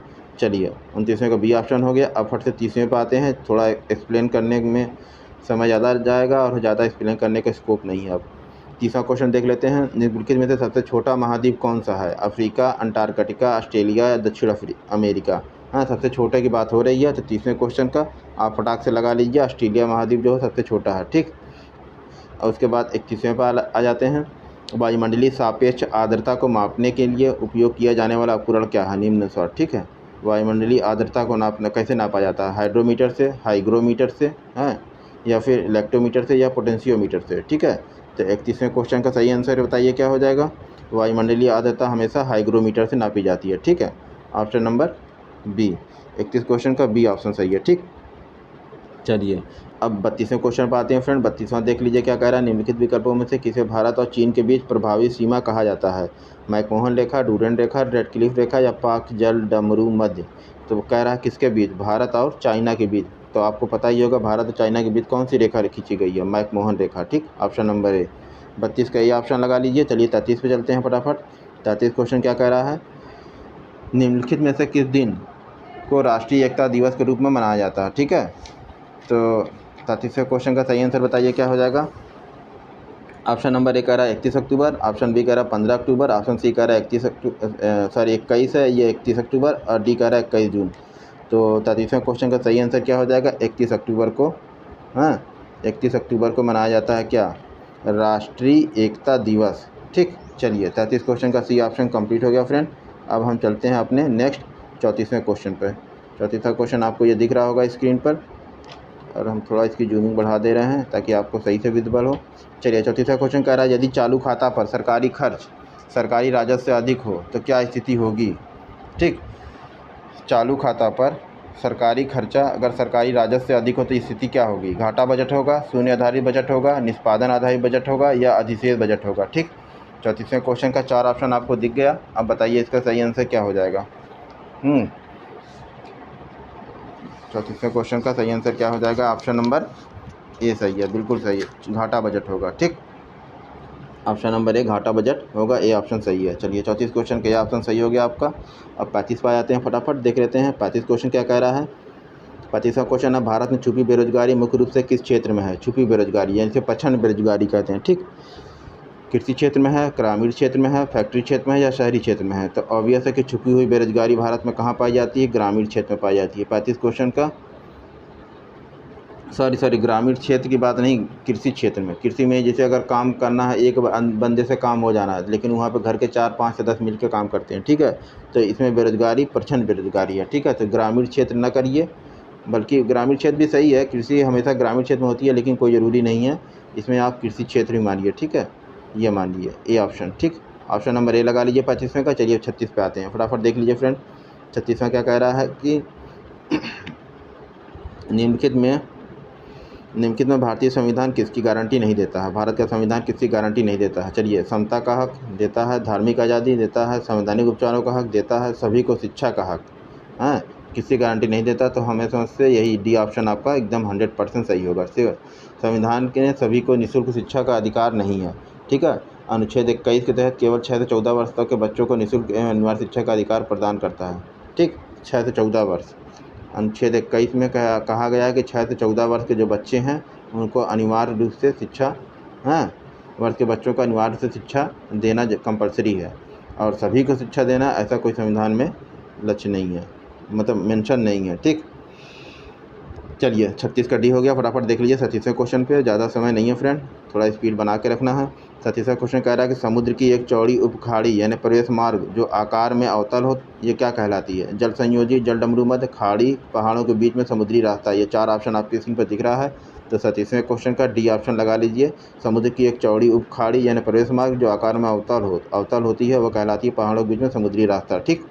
चलिए 29वें का बी ऑप्शन हो गया। अब फट से 30वें पे आते हैं, थोड़ा एक्सप्लेन करने में समय ज़्यादा जाएगा और ज़्यादा एक्सप्लेन करने का स्कोप नहीं है। अब 30वां क्वेश्चन देख लेते हैं, निम्नलिखित में से सबसे छोटा महाद्वीप कौन सा है। अफ्रीका, अंटार्कटिका, ऑस्ट्रेलिया या दक्षिण अमेरिका। हाँ, सबसे छोटे की बात हो रही है, तो 30वें क्वेश्चन का आप फटाक से लगा लीजिए, ऑस्ट्रेलिया महाद्वीप जो है सबसे छोटा है, ठीक। और उसके बाद 31वें पर आ जाते हैं, वायुमंडलीय सापेक्ष आर्द्रता को मापने के लिए उपयोग किया जाने वाला उपकरण क्या है, निम्नानुसार, ठीक है। वायुमंडलीय आर्द्रता को नापना कैसे नापा जाता है, हाइड्रोमीटर से, हाइग्रोमीटर से, हैं, या फिर इलेक्ट्रोमीटर से या पोटेंशियोमीटर से, ठीक है। तो 31वें क्वेश्चन का सही आंसर बताइए क्या हो जाएगा। वायुमंडलीय आर्द्रता हमेशा हाइग्रोमीटर से नापी जाती है, ठीक है, ऑप्शन नंबर बी। 31 क्वेश्चन का बी ऑप्शन सही है, ठीक। चलिए अब 32वें क्वेश्चन पर आते हैं फ्रेंड। 32वां देख लीजिए क्या कह रहा है, निम्नलिखित विकल्पों में से किसे भारत और चीन के बीच प्रभावी सीमा कहा जाता है। मैकमोहन रेखा, डूरेंट रेखा, रेडक्लिफ रेखा या पाक जल डमरू मध्य। तो वो कह रहा है किसके बीच, भारत और चाइना के बीच। तो आपको पता ही होगा भारत और चाइना के बीच कौन सी रेखा खींची गई है, मैकमोहन रेखा, ठीक, ऑप्शन नंबर ए। 32 का ये ऑप्शन लगा लीजिए। चलिए 33 पे चलते हैं फटाफट। 33 क्वेश्चन क्या कह रहा है, निम्नलिखित में से किस दिन को राष्ट्रीय एकता दिवस के रूप में मनाया जाता है, ठीक है। तो 33वें क्वेश्चन का सही आंसर बताइए क्या हो जाएगा। ऑप्शन नंबर ए कह रहा है 31 अक्टूबर, ऑप्शन बी कह रहा है 15 अक्टूबर, ऑप्शन सी कह रहा है 21 है, ये 31 अक्टूबर, और डी कह रहा है 21 जून। तो 33वें क्वेश्चन का सही आंसर क्या हो जाएगा, 31 अक्टूबर को, हाँ, 31 अक्टूबर को मनाया जाता है क्या, राष्ट्रीय एकता दिवस, ठीक। चलिए 33 क्वेश्चन का सी ऑप्शन कंप्लीट हो गया फ्रेंड। अब हम चलते हैं अपने नेक्स्ट 34वें क्वेश्चन पर। 34वां क्वेश्चन आपको ये दिख रहा होगा स्क्रीन पर, और हम थोड़ा इसकी जूमिंग बढ़ा दे रहे हैं ताकि आपको सही से विजिबल हो। चलिए 34वां क्वेश्चन कह रहा है, यदि चालू खाता पर सरकारी खर्च सरकारी राजस्व से अधिक हो तो क्या स्थिति होगी, ठीक। चालू खाता पर सरकारी खर्चा अगर सरकारी राजस्व से अधिक हो तो स्थिति क्या होगी, घाटा बजट होगा, शून्य आधारित बजट होगा, निष्पादन आधारित बजट होगा या अधिशेष बजट होगा, ठीक। 34वें क्वेश्चन का 4 ऑप्शन आपको दिख गया। अब बताइए इसका सही आंसर क्या हो जाएगा। 34वें क्वेश्चन का सही आंसर क्या हो जाएगा, ऑप्शन नंबर ए सही है, बिल्कुल सही है, घाटा बजट होगा, ठीक। ऑप्शन नंबर ए घाटा बजट होगा, ए ऑप्शन सही है। चलिए 34 क्वेश्चन का ये ऑप्शन सही हो गया आपका। अब 35 पर आते हैं, फटाफट देख लेते हैं 35 क्वेश्चन क्या कह रहा है। 35वां क्वेश्चन है, भारत में छुपी बेरोजगारी मुख्य रूप से किस क्षेत्र में है। छुपी बेरोजगारी यानी इसे पछन बेरोजगारी कहते हैं, ठीक। कृषि क्षेत्र में है, ग्रामीण क्षेत्र में है, फैक्ट्री क्षेत्र में है या शहरी क्षेत्र में है। तो ऑब्वियस है कि छुपी हुई बेरोजगारी भारत में कहाँ पाई जाती है, ग्रामीण क्षेत्र में पाई जाती है। 35 क्वेश्चन का सॉरी ग्रामीण क्षेत्र की बात नहीं, कृषि क्षेत्र में। कृषि में जैसे अगर काम करना है, एक बंदे से काम हो जाना है, लेकिन वहाँ पे घर के 4, 5 से 10 मिलकर काम करते हैं, ठीक है। तो इसमें बेरोजगारी प्रचंड बेरोजगारी है, ठीक है। तो ग्रामीण क्षेत्र न करिए, बल्कि ग्रामीण क्षेत्र भी सही है, कृषि हमेशा ग्रामीण क्षेत्र में होती है, लेकिन कोई ज़रूरी नहीं है, इसमें आप कृषि क्षेत्र ही मानिए, ठीक है, ये मान लीजिए ए ऑप्शन, ठीक। ऑप्शन नंबर ए लगा लीजिए 35वें का। चलिए 36 पे आते हैं, फटाफट देख लीजिए फ्रेंड। 36वां क्या कह रहा है कि निम्नलिखित में भारतीय संविधान किसकी गारंटी नहीं देता है। भारत का संविधान किसकी गारंटी नहीं देता है। चलिए, समता का हक देता है, धार्मिक आज़ादी देता है, संवैधानिक उपचारों का हक देता है, सभी को शिक्षा का हक, हाँ, किसकी गारंटी नहीं देता। तो हमें समझते यही डी ऑप्शन आपका एकदम 100% सही होगा। संविधान के सभी को निःशुल्क शिक्षा का अधिकार नहीं है, ठीक है। अनुच्छेद 21 के तहत केवल 6 से 14 वर्ष तक के बच्चों को निःशुल्क एवं अनिवार्य शिक्षा का अधिकार प्रदान करता है, ठीक, 6 से 14 वर्ष। अनुच्छेद 21 में कहा गया है कि 6 से 14 वर्ष के जो बच्चे हैं उनको अनिवार्य रूप से शिक्षा, हाँ, वर्ष के बच्चों को अनिवार्य से शिक्षा देना कंपलसरी है। और सभी को शिक्षा देना, ऐसा कोई संविधान में लक्ष्य नहीं है, मतलब मेंशन नहीं है। ठीक, चलिए 36 का डी हो गया। फटाफट देख लीजिए 37वें क्वेश्चन पे, ज़्यादा समय नहीं है फ्रेंड, थोड़ा स्पीड बना के रखना है। 37वां क्वेश्चन कह रहा है कि समुद्र की एक चौड़ी उपखाड़ी यानी प्रवेश मार्ग जो आकार में अवतल हो, ये क्या कहलाती है? जल संयोजी, जल डमरू मध्य, खाड़ी, पहाड़ों के बीच में समुद्री रास्ता। ये 4 ऑप्शन आपकी स्क्रीन पर दिख रहा है। तो 37वें क्वेश्चन का डी ऑप्शन लगा लीजिए। समुद्र की एक चौड़ी उपखाड़ी यानी प्रवेश मार्ग जो आकार में अवतल होती है, वह कहलाती है पहाड़ों के बीच में समुद्री रास्ता। ठीक,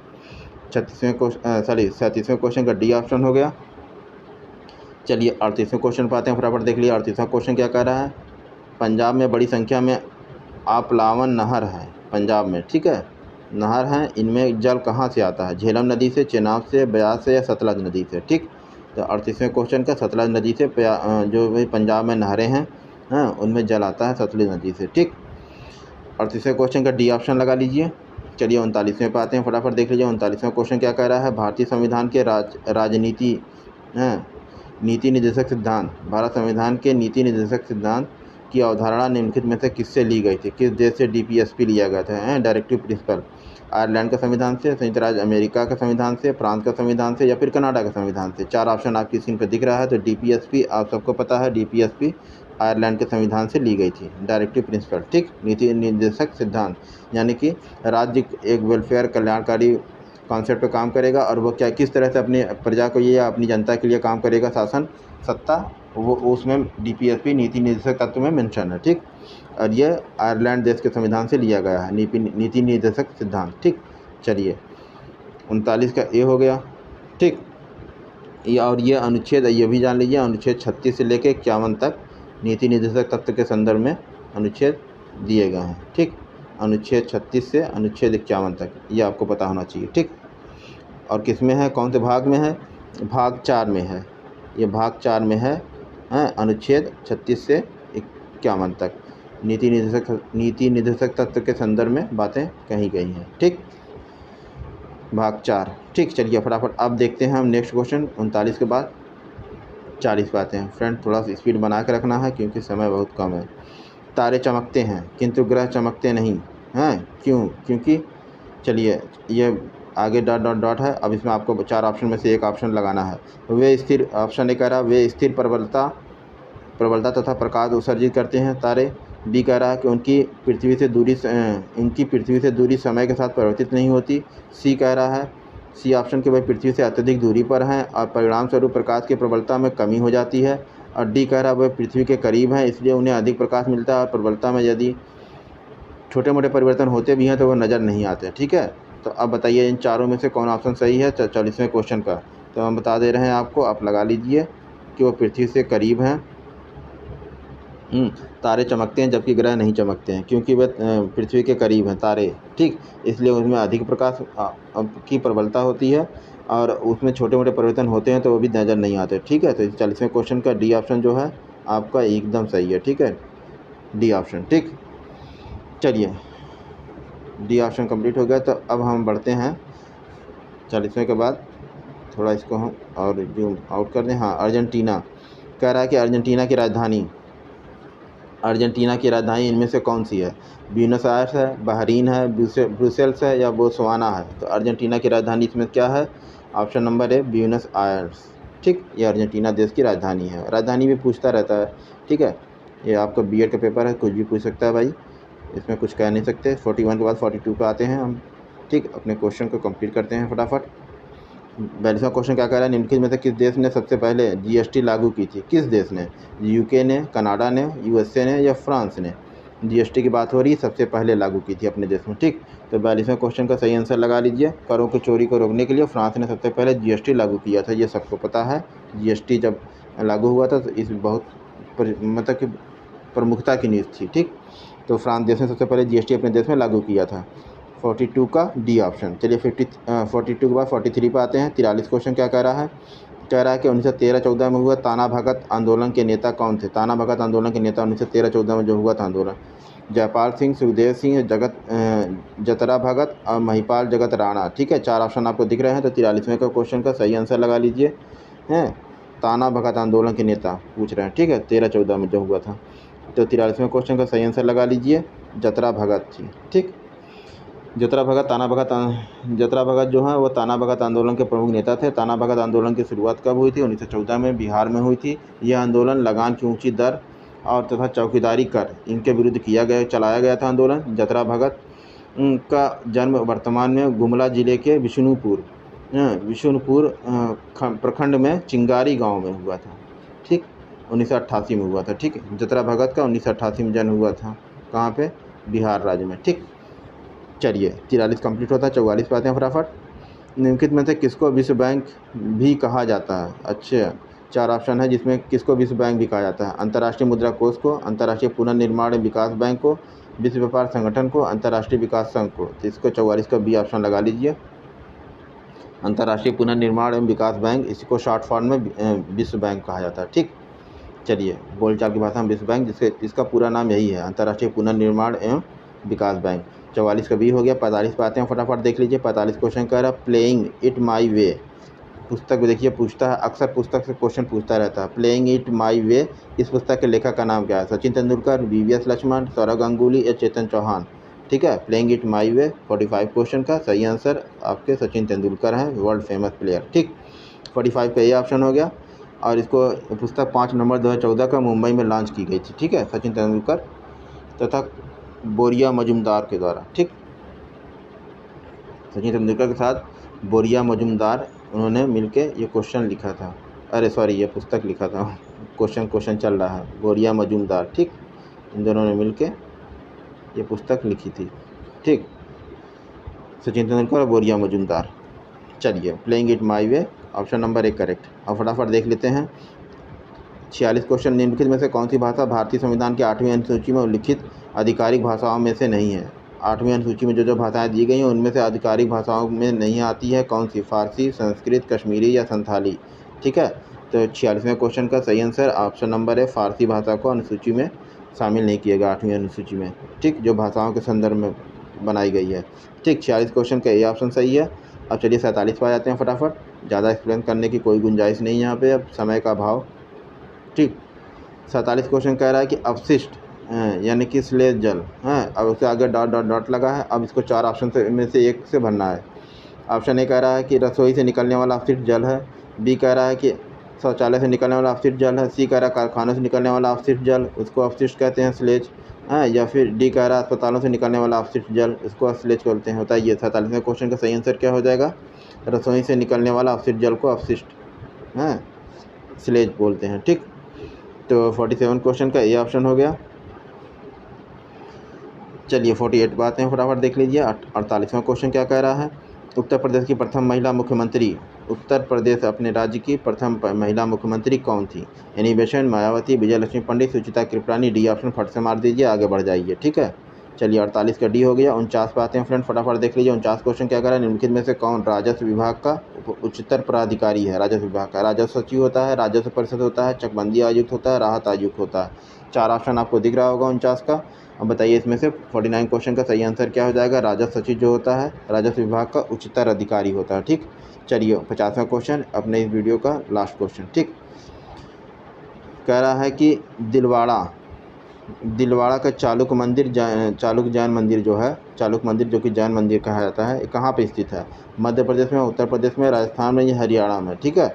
37वें क्वेश्चन का डी ऑप्शन हो गया। चलिए 38वें क्वेश्चन पर आते हैं, फटाफट देख लिए। 38वां क्वेश्चन क्या कह रहा है? पंजाब में बड़ी संख्या में आपलावन नहर है पंजाब में, ठीक है, नहर हैं, इनमें जल कहाँ से आता है? झेलम नदी से, चेनाब से, ब्यास से या सतलज नदी से? ठीक, तो 38वें क्वेश्चन का सतलज नदी से जो भी पंजाब में नहरें हैं, हाँ, उनमें जल आता है सतलज नदी से। ठीक, 38वें क्वेश्चन का डी ऑप्शन लगा लीजिए। चलिए 39वें पे आते हैं, फटाफट देख लीजिए। 39वां क्वेश्चन क्या कह रहा है? भारतीय संविधान के राजनीति नीति निर्देशक सिद्धांत, भारत संविधान के नीति निर्देशक सिद्धांत की अवधारणा निम्नलिखित में से किससे ली गई थी? किस देश से डीपीएसपी लिया गया था? डायरेक्टिव प्रिंसिपल, आयरलैंड का संविधान से, संयुक्त राज्य अमेरिका का संविधान से, फ्रांस का संविधान से या फिर कनाडा का संविधान से? 4 ऑप्शन आपकी स्क्रीन पर दिख रहा है। तो डीपीएसपी आप सबको पता है, डीपीएसपी आयरलैंड के संविधान से ली गई थी, डायरेक्टिव प्रिंसिपल। ठीक, नीति निर्देशक सिद्धांत यानी कि राज्य एक वेलफेयर कल्याणकारी कॉन्सेप्ट पे काम करेगा और वो क्या किस तरह से अपनी प्रजा को या अपनी जनता के लिए काम करेगा, शासन सत्ता, वो उसमें डीपीएसपी नीति निर्देशक तत्व में मेंशन है। ठीक, और ये आयरलैंड देश के संविधान से लिया गया है नीति निर्देशक सिद्धांत। ठीक, चलिए 39 का ए हो गया। ठीक, ये और ये अनुच्छेद, ये भी जान लीजिए, अनुच्छेद 36 से लेकर 51 तक नीति निर्देशक तत्व के संदर्भ में अनुच्छेद दिए गए हैं। ठीक, अनुच्छेद 36 से अनुच्छेद 51 तक, ये आपको पता होना चाहिए। ठीक, और किस में है, कौन से भाग में है? भाग 4 में है, ये भाग 4 में है, अनुच्छेद 36 से 51 तक नीति निर्देशक तत्व के संदर्भ में बातें कही गई हैं। ठीक, भाग 4। ठीक, चलिए फटाफट अब देखते हैं हम नेक्स्ट क्वेश्चन 39 के बाद 40 पे आते हैं। फ्रेंड थोड़ा सा स्पीड बना के रखना है क्योंकि समय बहुत कम है। तारे चमकते हैं किंतु ग्रह चमकते नहीं हैं, क्यों? क्योंकि चलिए ये आगे डॉट डॉट डॉट है, अब इसमें आपको 4 ऑप्शन में से एक ऑप्शन लगाना है। वे स्थिर, ऑप्शन ए कह रहा है वे स्थिर प्रबलता तथा प्रकाश उत्सर्जित करते हैं तारे। बी कह रहा है कि उनकी पृथ्वी से दूरी समय के साथ परिवर्तित नहीं होती। सी कह रहा है, सी ऑप्शन के वह पृथ्वी से अत्यधिक दूरी पर हैं और परिणाम स्वरूप प्रकाश की प्रबलता में कमी हो जाती है। और डी कह रहा है वह पृथ्वी के करीब हैं इसलिए उन्हें अधिक प्रकाश मिलता है और प्रबलता में यदि छोटे मोटे परिवर्तन होते भी हैं तो वो नज़र नहीं आते। ठीक है, तो अब बताइए इन चारों में से कौन ऑप्शन सही है 40वें क्वेश्चन का? तो हम बता दे रहे हैं आपको, आप लगा लीजिए कि वो पृथ्वी से करीब हैं। तारे चमकते हैं जबकि ग्रह नहीं चमकते हैं क्योंकि वे पृथ्वी के करीब हैं तारे। ठीक, इसलिए उसमें अधिक प्रकाश की प्रबलता होती है और उसमें छोटे मोटे परिवर्तन होते हैं तो वो भी नज़र नहीं आते। ठीक है, तो 40वें क्वेश्चन का डी ऑप्शन जो है आपका एकदम सही है। ठीक है, डी ऑप्शन। ठीक, चलिए डी ऑप्शन कंप्लीट हो गया। तो अब हम बढ़ते हैं 40वें के बाद, थोड़ा इसको हम और जूम आउट कर दें। हाँ, अर्जेंटीना कह रहा है कि अर्जेंटीना की राजधानी इनमें से कौन सी है? ब्यूनस आयर्स है, बहरीन है, ब्रुसेल्स है या बोत्सवाना है? तो अर्जेंटीना की राजधानी इसमें क्या है? Option number A Buenos Aires. ठीक, ये अर्जेंटीना देश की राजधानी है। राजधानी भी पूछता रहता है। ठीक है, ये आपका बीएड का पेपर है, कुछ भी पूछ सकता है भाई, इसमें कुछ कह नहीं सकते। 41 के बाद 42 पे आते हैं हम। ठीक, अपने क्वेश्चन को कंप्लीट करते हैं फटाफट। 42वां क्वेश्चन क्या कह रहा है? निम्नलिखित में से किस देश ने सबसे पहले जीएसटी लागू की थी? किस देश ने? यूके ने, कनाडा ने, यूएसए ने या फ्रांस ने? जीएसटी की बात हो रही है, सबसे पहले लागू की थी अपने देश में। ठीक, तो 42वें क्वेश्चन का सही आंसर लगा लीजिए। करों की चोरी को रोकने के लिए फ्रांस ने सबसे पहले जीएसटी लागू किया था, ये सबको पता है। जीएसटी जब लागू हुआ था तो इस बहुत मतलब कि प्रमुखता की न्यूज़ थी। ठीक, तो फ्रांस देश ने सबसे पहले जीएसटी अपने देश में लागू किया था। 42 का डी ऑप्शन। चलिए 42 के बाद 43 पे आते हैं। 43 क्वेश्चन क्या कह रहा है? कह रहा है कि 1913-14 में हुआ ताना भगत आंदोलन के नेता कौन थे? ताना भगत आंदोलन के नेता 1913-14 में जो हुआ था आंदोलन, जयपाल सिंह, सुखदेव सिंह, जतरा भगत और महिपाल जगत राणा। ठीक है, 4 ऑप्शन आपको दिख रहे हैं। तो 43वें का क्वेश्चन का सही आंसर लगा लीजिए। हैं, ताना भगत आंदोलन के नेता पूछ रहे हैं। ठीक है, 13-14 में जो हुआ था। तो 43वें क्वेश्चन का सही आंसर लगा लीजिए, जतरा भगत थी। ठीक, जतरा भगत जो हैं वो ताना भगत आंदोलन के प्रमुख नेता थे। ताना भगत आंदोलन की शुरुआत कब हुई थी? 1914 में बिहार में हुई थी। यह आंदोलन लगान की ऊंची दर और तथा चौकीदारी कर इनके विरुद्ध चलाया गया था आंदोलन। जतरा भगत का जन्म वर्तमान में गुमला जिले के विष्णुपुर प्रखंड में चिंगारी गांव में हुआ था। ठीक, 1988 में हुआ था। ठीक, जतरा भगत का 1988 में जन्म हुआ था। कहाँ पे? बिहार राज्य में। ठीक, चलिए 43 कंप्लीट होता है। 44 पे आते हैं फटाफट। निम्नलिखित में से किसको विश्व बैंक भी कहा जाता है? अच्छा, 4 ऑप्शन है जिसमें किसको विश्व बैंक भी कहा जाता है। अंतर्राष्ट्रीय मुद्रा कोष को, अंतर्राष्ट्रीय पुनर्निर्माण विकास बैंक को, विश्व व्यापार संगठन को, अंतर्राष्ट्रीय विकास संघ को। तो इसको 44 का बी ऑप्शन लगा लीजिए। अंतर्राष्ट्रीय पुनर्निर्माण एवं विकास बैंक, इसको शॉर्ट फॉर्म में विश्व बैंक कहा जाता है। ठीक, चलिए बोलचाल की भाषा में विश्व बैंक, इसका पूरा नाम यही है, अंतर्राष्ट्रीय पुनर्निर्माण एवं विकास बैंक। 44 का बी हो गया। 45 पे आते हैं फटाफट देख लीजिए। 45 क्वेश्चन कह रहा है प्लेइंग इट माई वे। पुस्तक भी देखिए पूछता है, अक्सर पुस्तक से क्वेश्चन पूछता रहता है। प्लेइंग इट माई वे, इस पुस्तक के लेखक का नाम क्या है? सचिन तेंदुलकर, वीवीएस लक्ष्मण, सौरव गांगुली या चेतन चौहान। ठीक है, playing it my way 45 question का सही आंसर आपके सचिन तेंदुलकर हैं, वर्ल्ड फेमस प्लेयर। ठीक, 45 का ये ऑप्शन हो गया। और इसको पुस्तक 5 नवंबर 2014 का मुंबई में लॉन्च की गई थी। ठीक है, सचिन तेंदुलकर तथा बोरिया मजुमदार के द्वारा। ठीक, सचिन तेंदुलकर के साथ बोरिया मजुमदार उन्होंने मिलके ये क्वेश्चन लिखा था। अरे सॉरी, ये पुस्तक लिखा था। क्वेश्चन चल रहा है। बोरिया मजुमदार, ठीक, इन दोनों ने मिलके ये पुस्तक लिखी थी। ठीक, सचिन तेंदुलकर और बोरिया मजुमदार। चलिए, playing it my way option number 1 correct. अब फटाफट देख लेते हैं 46 क्वेश्चन। निम्नलिखित में से कौन सी भाषा भारतीय संविधान की 8वीं अनुसूची में उल्लिखित आधिकारिक भाषाओं में से नहीं है? 8वीं अनुसूची में जो भाषाएं दी गई हैं उनमें से आधिकारिक भाषाओं में नहीं आती है। कौन सी? फारसी, संस्कृत, कश्मीरी या संथाली। ठीक है, तो 46वें क्वेश्चन का सही आंसर ऑप्शन नंबर है, फारसी भाषा को अनुसूची में शामिल नहीं किया गया 8वीं अनुसूची में। ठीक, जो भाषाओं के संदर्भ में बनाई गई है। ठीक, 46 क्वेश्चन का ये ऑप्शन सही है। अब चलिए 47 पर आ जाते हैं फटाफट। ज़्यादा एक्सप्लेन करने की कोई गुंजाइश नहीं है यहाँ पे, अब समय का अभाव। ठीक, 47 क्वेश्चन कह रहा है कि अपशिष्ट यानी कि स्लेज जल है। अब उसके आगे डॉट डॉट डॉट लगा है। अब इसको 4 ऑप्शन में से एक से भरना है। ऑप्शन ए कह रहा है कि रसोई से निकलने वाला अपशिष्ट जल है। बी कह रहा है कि शौचालय से निकलने वाला अपशिष्ट जल है। सी कह रहा है कारखानों से निकलने वाला अपशिष्ट जल, उसको अपशिष्ट कहते हैं, स्लेज है। या फिर डी कह रहा है अस्पतालों से निकलने वाला अपशिष्ट जल, इसको स्लेज बोलते हैं। होता है ये 47वें क्वेश्चन का सही आंसर क्या हो जाएगा? रसोई से निकलने वाला अपशिष्ट जल को अपशिष्ट है, स्लेज बोलते हैं। ठीक, तो 47 क्वेश्चन का ए ऑप्शन हो गया। चलिए 48 बात हैं फटाफट देख लीजिए। 48वां क्वेश्चन क्या कह रहा है? उत्तर प्रदेश की प्रथम महिला मुख्यमंत्री, उत्तर प्रदेश अपने राज्य की प्रथम महिला मुख्यमंत्री कौन थी? एनी बेसेंट, मायावती, विजयलक्ष्मी पंडित, सुचिता कृपलानी। डी ऑप्शन फट से मार दीजिए, आगे बढ़ जाइए। ठीक है, चलिए 48 का डी हो गया। 49 पे आते हैं फ्रेंड, फटाफट देख लीजिए। 49 क्वेश्चन क्या कह रहा है? निम्नलिखित में से कौन राजस्व विभाग का उच्चतर पदाधिकारी है? राजस्व विभाग का राजस्व सचिव होता है, राजस्व परिषद होता है, चकबंदी आयुक्त होता है, राहत आयुक्त होता है। 4 ऑप्शन आपको दिख रहा होगा 49 का। अब बताइए इसमें से 49 क्वेश्चन का सही आंसर क्या हो जाएगा? राजस्व सचिव जो होता है राजस्व विभाग का उच्चतर अधिकारी होता है। ठीक, चलिए 50वां क्वेश्चन अपने इस वीडियो का लास्ट क्वेश्चन। ठीक, कह रहा है कि दिलवाड़ा का चालुक जैन मंदिर जो है, चालुक मंदिर जो कि जैन मंदिर कहा जाता है, कहाँ पे स्थित है? मध्य प्रदेश में, उत्तर प्रदेश में, राजस्थान में या हरियाणा में? ठीक है,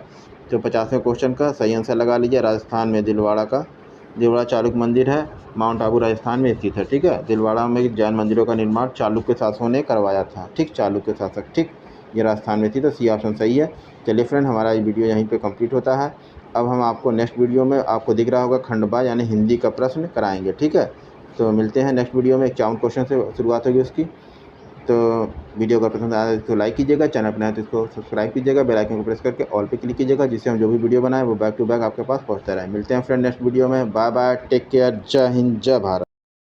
तो 50वें क्वेश्चन का सही आंसर लगा लीजिए। राजस्थान में दिलवाड़ा चालुक मंदिर है, माउंट आबू राजस्थान में स्थित है। ठीक है, दिलवाड़ा में जैन मंदिरों का निर्माण चालुक्य शासकों ने करवाया था। ठीक, चालुक्य शासक। ठीक, ये राजस्थान में थी, तो सी ऑप्शन सही है। चलिए फ्रेंड, हमारा ये वीडियो यहीं पे कंप्लीट होता है। अब हम आपको नेक्स्ट वीडियो में, आपको दिख रहा होगा खंडबा यानी हिंदी का प्रश्न कराएंगे। ठीक है, तो मिलते हैं नेक्स्ट वीडियो में। 51 क्वेश्चन से शुरुआत होगी उसकी। तो वीडियो अगर पसंद आया तो लाइक कीजिएगा, चैनल पर आए तो इसको सब्सक्राइब कीजिएगा, बेल आइकन को प्रेस करके ऑल पे क्लिक कीजिएगा, जिससे हम जो भी वीडियो बनाए वो बैक टू बैक आपके पास पहुँचता रहे। मिलते हैं फ्रेंड नेक्स्ट वीडियो में। बाय बाय, टेक केयर, जय हिंद, जय भारत।